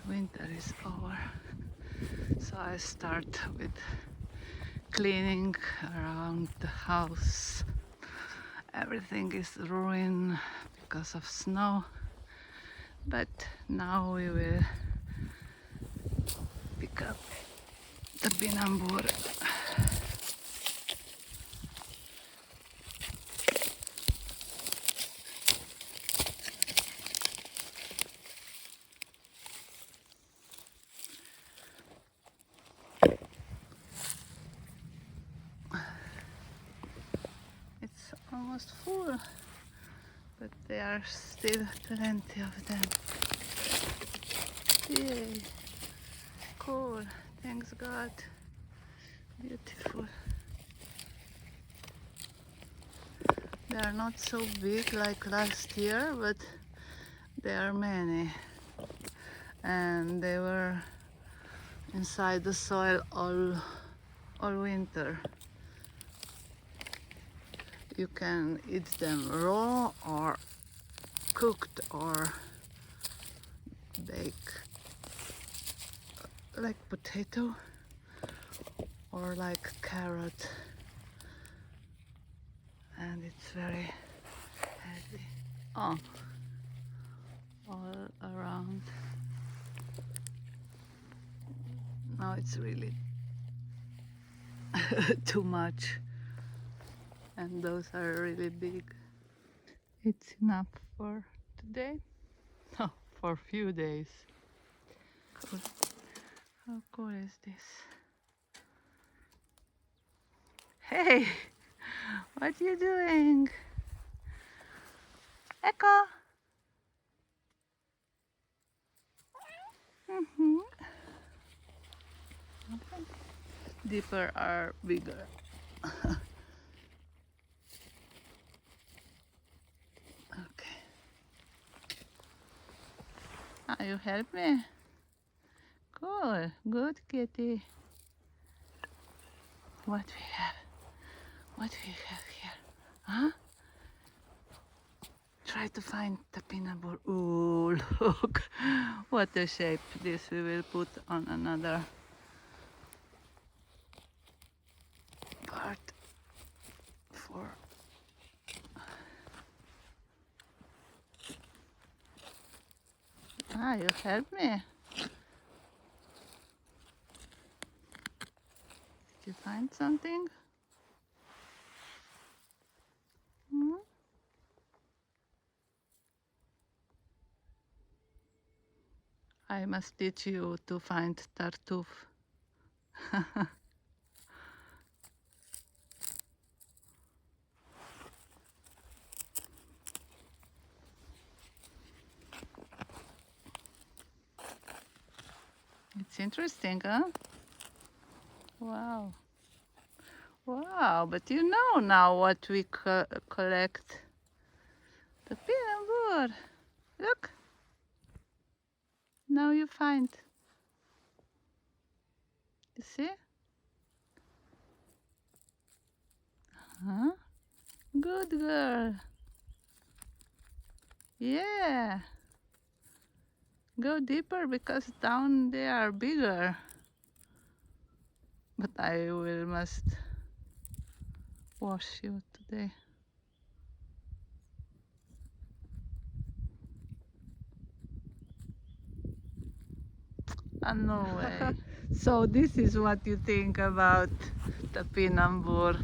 winter is over. So I start with cleaning around the house. Everything is ruined because of snow, but now we will pick up the Topinambur. It's almost full, but there are still plenty of them. Yay! Cool, thanks God. Beautiful. They are not so big like last year, but there are many. And they were inside the soil all winter. You can eat them raw or cooked or bake like potato or like carrot, and it's very heavy. Oh, all around. Now it's really too much, and those are really big. It's enough for today. No, for a few days. Cool. How cool is this? Hey, what are you doing? Echo. Okay. Deeper are bigger. Okay. You help me? Cool. Good kitty. What we have? What we have here? Huh? Try to find Topinambur. Ooh, look. What a shape. This we will put on another part for you help me. Did you find something? I must teach you to find tartuffe. It's interesting, huh? Wow. Wow, but you know now what we collect. The Topinambur. Look. Now you find. You see? Huh? Good girl. Yeah. Go deeper because down they are bigger. But I must wash you today. No way. So this is what you think about the Topinambur.